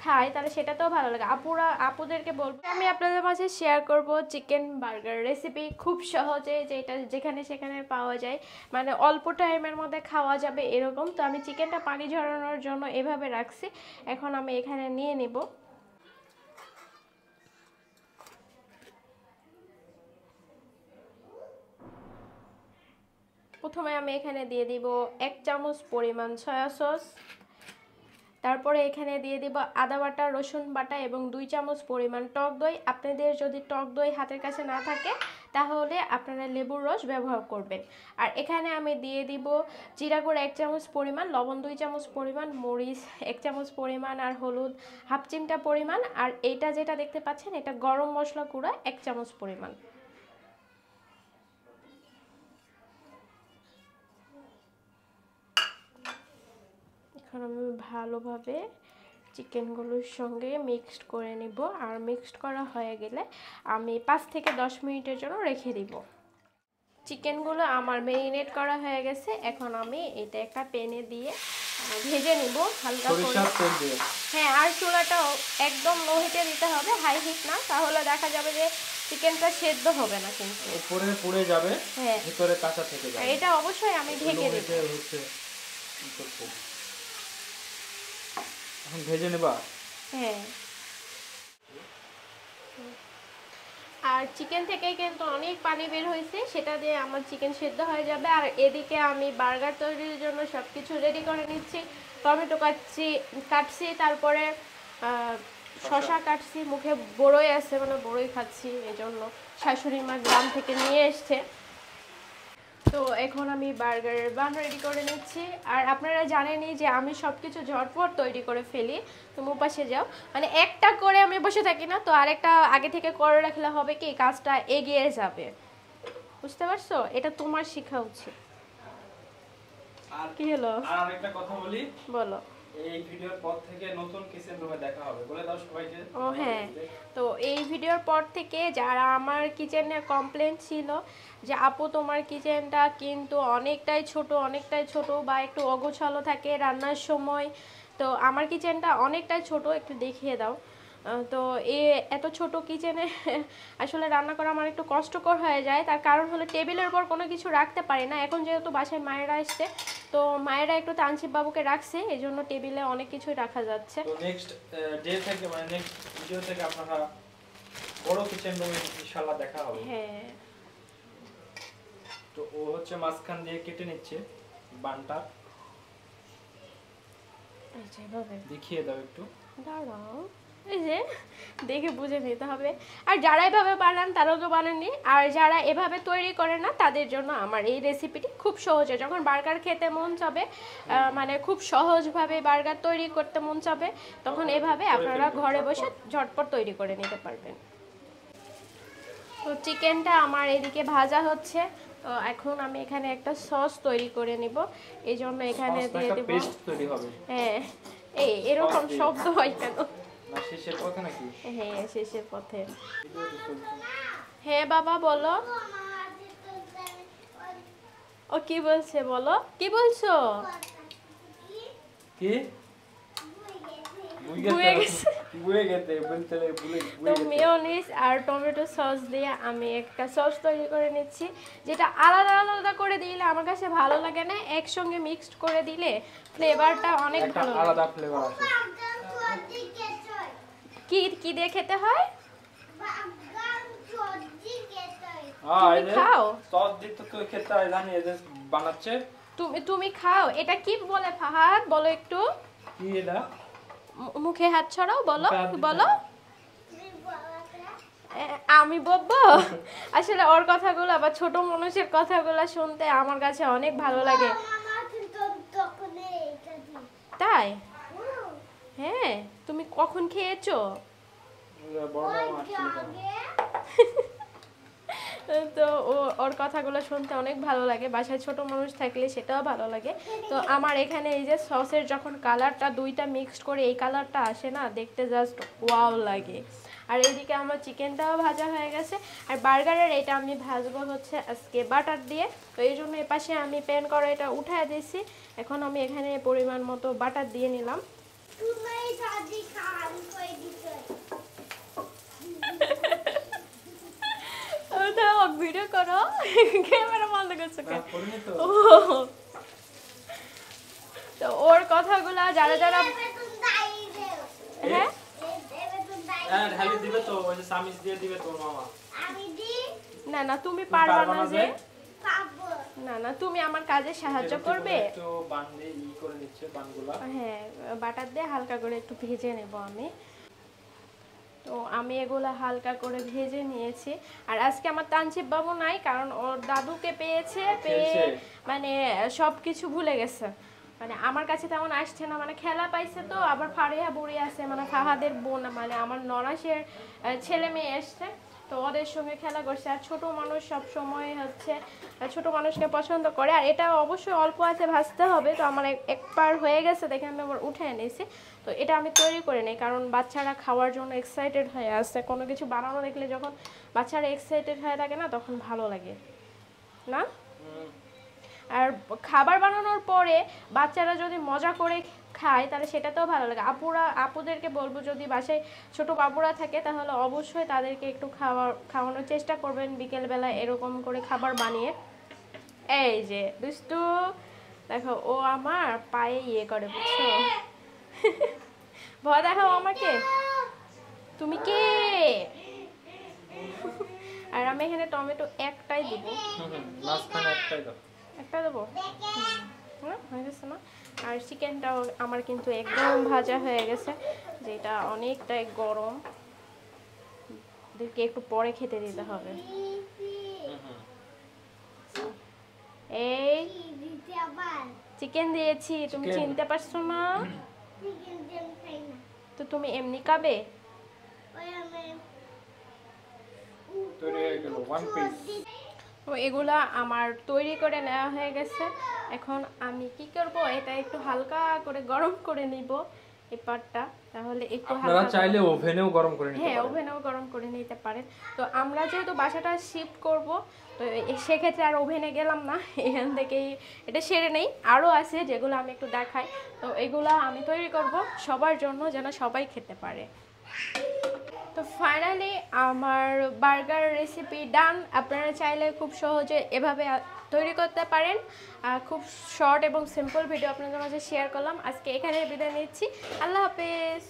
খায় তাহলে সেটাতেও ভালো লাগে। আপুদেরকে বলবো। আমি আপনাদের মাঝে শেয়ার করব চিকেন বার্গার রেসিপি, খুব সহজে, যেটা যেখানে সেখানে পাওয়া যায়, মানে অল্প টাইমের মধ্যে খাওয়া যাবে এরকম। তো আমি চিকেনটা পানি ঝরানোর জন্য এভাবে রাখছি, এখন আমি এখানে নিয়ে নিব। প্রথমে আমি এখানে দিয়ে দিব 1 চামচ পরিমাণ সয়া সস, তারপরে এখানে দিয়ে দিব আদা বাটা, রসুন বাটা এবং 2 চামচ পরিমাণ টক দই। আপনাদের যদি টক দই হাতের কাছে না থাকে তাহলে আপনারা লেবুর রস ব্যবহার করবেন। আর এখানে আমি দিয়ে দিব জিরা গুঁড়া 1 চামচ পরিমাণ, লবণ 2 চামচ পরিমাণ, মরিচ 1 চামচ পরিমাণ, আর হলুদ হাফ চিমটা পরিমাণ। আর এইটা যেটা দেখতে পাচ্ছেন এটা গরম মশলা গুঁড়া 1 চামচ পরিমাণ। এখন আমি ভালোভাবে চিকেনগুলোর সঙ্গে মিক্সড করে নিব। আর মিক্সড করা হয়ে গেলে আমি 5 থেকে 10 মিনিটের জন্য রেখে দিব। চিকেনগুলো আমার ম্যারিনেট করা হয়ে গেছে, এখন আমি এটা একটা প্যানে দিয়ে ভেজে নিব হালকা করে। হ্যাঁ, আর চুলাটাও একদম লো হিটে দিতে হবে, হাই হিট না, তাহলে দেখা যাবে যে চিকেনটা সেদ্ধ হবে না, কিন্তু উপরে পুড়ে যাবে, হ্যাঁ ভিতরে কাঁচা থেকে যাবে। এটা অবশ্যই আমি ঢেকে দেব। এখন ভেজে নেবা। হ্যাঁ, আর চিকেন থেকে কিন্তু অনেক পানি বের হয়েছে, সেটা দিয়ে আমার চিকেন সেদ্ধ হয়ে যাবে। আর এদিকে আমি বার্গার তৈরির জন্য সব কিছু রেডি করে নিচ্ছি। টমেটো কাটছি, তারপরে শসা কাটছি, মুখে বড়ই আছে, মানে বড়ই খাচ্ছি, এই জন্য শাশুড়ি মা গ্রাম থেকে নিয়ে এসছে। তো এখন আমি বার্গারের বান রেডি করে নিচ্ছি। আর আপনারা জানেনই যে আমি সব কিছু ঝটপট তৈরি করে ফেলি। তুমি পাশে যাও, মানে একটা করে আমি বসে থাকি না, তো আরেকটা আগে থেকে করে রাখলে হবে কি কাজটা এগিয়ে যাবে, বুঝতে পারছো? এটা তোমার শেখা উচিত। আর কি হলো? আর আরেকটা কথা বলি। বলো। এই ভিডিওর পর থেকে নতুন কিচেন রুমে দেখা হবে, বলে দাও সবাইকে। ও হ্যাঁ, তো এই ভিডিওর পর থেকে যারা আমার কিচেনে কমপ্লেন ছিল যে আপু তোমার কিচেনটা কিন্তু অনেকটাই ছোট বা একটু অগোছালো থাকে রান্নার সময়, তো আমার কিচেনটা অনেকটাই ছোট, একটু দেখিয়ে দাও। তো এত ছোট কিচেনে আসলে রান্না করা আমার একটু কষ্টকর হয়ে যায়। তার কারণ হলো টেবিলের উপর কোনো কিছু রাখতে পারি না। এখন যেহেতু বাসায় মায়েরা আসছে, তো মায়েরা একটু তানসিব বাবুকে রাখছে, এই জন্য টেবিলে অনেক কিছুই রাখা যাচ্ছে। তো নেক্সট ডে থেকে, মানে নেক্সট ভিডিও থেকে আপনারা বড় কিচেন রুমে ইনশাআল্লাহ দেখা হবে। হ্যাঁ, তো ও হচ্ছে মাঝখান দিয়ে কেটে নিচ্ছে বানটা। এইভাবে দেখিয়ে দাও একটু। দাঁড়াও, এই যে দেখে বুঝে নিতে হবে। আর যারা এভাবে বানান তারাও তো বানাননি, আর যারা এভাবে তৈরি করে না তাদের জন্য আমার এই রেসিপিটি খুব সহজে, যখন বার্গার খেতে মন চাবে, মানে খুব সহজভাবে বার্গার তৈরি করতে মন চাবে, তখন এভাবে আপনারা ঘরে বসে ঝটপট তৈরি করে নিতে পারবেন। তো চিকেনটা আমার এদিকে ভাজা হচ্ছে, তো এখন আমি এখানে একটা সস তৈরি করে নিব, এই জন্য এখানে দিয়ে দেব। হ্যাঁ, এরকম শব্দ হয় কেন? না শেষের পথে নাকি? হ্যাঁ, শেষের পথে। হ্যাঁ বাবা বলো। ও কি বলছে বলো, কি বলছো? কি মেয়োনিজ আর টমেটো সস দিয়ে আমি একটা সস তৈরি করে নিচ্ছি, যেটা আলাদা আলাদা করে দিলে আমার কাছে ভালো লাগে না, একসঙ্গে মিক্সড করে দিলে ফ্লেভারটা অনেক ভালো লাগে। আলাদা ফ্লেভার আসে। কি দিয়ে খেতে হয়? খাও সস দিতে তো খেতে হয়, জানি এদের বানাচ্ছে। তুমি খাও। এটা কি বলে ফাহাদ, বলো একটু। কি এটা? মুখে হাত ছড়াও, বলো বলো। আমি বলবো? আসলে ওর কথাগুলো বা ছোট মানুষের কথাগুলো শুনতে আমার কাছে অনেক ভালো লাগে। তাই? হ্যাঁ, তুমি কখন খেয়েছো? তো ওর কথাগুলো শুনতে অনেক ভালো লাগে, বাসায় ছোট মানুষ থাকলে সেটাও ভালো লাগে। তো আমার এখানে এই যে সসের যখন কালারটা দুইটা মিক্সড করে এই কালারটা আসে না, দেখতে জাস্ট ওয়াও লাগে। আর এইদিকে আমার চিকেনটাও ভাজা হয়ে গেছে। আর বার্গারের এটা আমি ভাজবো হচ্ছে আজকে বাটার দিয়ে, তো এই জন্য এপাশে আমি প্যান কড়াইটা উঠায় দিয়েছি। এখন আমি এখানে পরিমাণ মতো বাটার দিয়ে নিলাম। ক্যামেরা বন্ধ করছো কেন? করিনি তো। তো ওর কথাগুলা যারা যারা হ্যাঁ হ্যাঁ ঢালি দিবে তো, ওই যে সামিস দিয়ে দিবে তো মামা। না না তুমি পারবা পারবা না না যে যে? না না তুমি আমার কাজে সাহায্য করবে। একটু বান দিয়ে করে নিচ্ছে বানগুলা। হ্যাঁ বাটার দিয়ে হালকা করে একটু ভেজে নেব আমি। তো আমি এগুলা হালকা করে ভেজে নিয়েছি। আর আজকে আমার তানজিব বাবু নাই, কারণ ওর দাদুকে পেয়ে মানে সব কিছু ভুলে গেছে। মানে আমার কাছে তেমন আসছে না, মানে খেলা পাইছে তো, আবার ফারিহা বুড়ি আছে, মানে ফাহাদের বোন, মানে আমার ননাসের ছেলে মেয়ে এসছে, তো ওদের সঙ্গে খেলা করছে। আর ছোট মানুষ সব সময় হচ্ছে ছোট মানুষকে পছন্দ করে। আর এটা অবশ্যই অল্প আছে ভাজতে হবে, তো আমার একবার হয়ে গেছে দেখে আমি আবার উঠে এনেছি। তো এটা আমি তৈরি করে নিই, কারণ বাচ্চারা খাওয়ার জন্য এক্সাইটেড হয়ে আসছে। কোনো কিছু বানানো দেখলে যখন বাচ্চারা এক্সাইটেড হয়ে থাকে না, তখন ভালো লাগে না। আর খাবার বানানোর পরে বাচ্চারা যদি মজা করে খায় তাহলে সেটাতেও ভালো লাগে। আপুদেরকে বলবো, যদি বাসায় ছোট বাবুরা থাকে তাহলে অবশ্যই তাদেরকে একটু খাওয়ানোর চেষ্টা করবেন বিকেলবেলা এরকম করে খাবার বানিয়ে। এই যে দুষ্টু দেখো, ও আমার পায়ে ইয়ে করে, বুঝছো? ভয় দেখাও আমাকে, তুমি কে? আর আমি এখানে টমেটো একটাই দিব, মাঝখানে একটাই দাও। একটা দেবো না, হয়ে গেছে না? আর চিকেনটাও আমার কিন্তু একদম ভাজা হয়ে গেছে, যেটা অনেকটাই গরম, ওদেরকে একটু পরে খেতে দিতে হবে। এই চিকেন দিয়েছি, তুমি চিনতে পারছো না? তো তুমি এমনি খাবে? তো এগুলা আমার তৈরি করে নেওয়া হয়ে গেছে। এখন আমি কি করব, এটা একটু হালকা করে গরম করে নিব এই পাটটা, তাহলে একটু আপনারা চাইলে ওভেনেও গরম করে নিতে পারেন। হ্যাঁ ওভেনেও গরম করে নিতে পারেন। তো আমরা যেহেতু বাসাটা শিফট করব, তো সেক্ষেত্রে আর ওভেনে গেলাম না, এখান থেকেই এটা সেরে নেই। আরও আছে যেগুলো আমি একটু দেখাই। তো এগুলা আমি তৈরি করব সবার জন্য, যেন সবাই খেতে পারে। তো ফাইনালি আমার বার্গার রেসিপি ডান। আপনারা চাইলে খুব সহজে এভাবে তৈরি করতে পারেন। খুব শর্ট এবং সিম্পল ভিডিও আপনাদের মাঝে শেয়ার করলাম। আজকে এখানে বিদায় নিচ্ছি। আল্লাহ হাফেজ।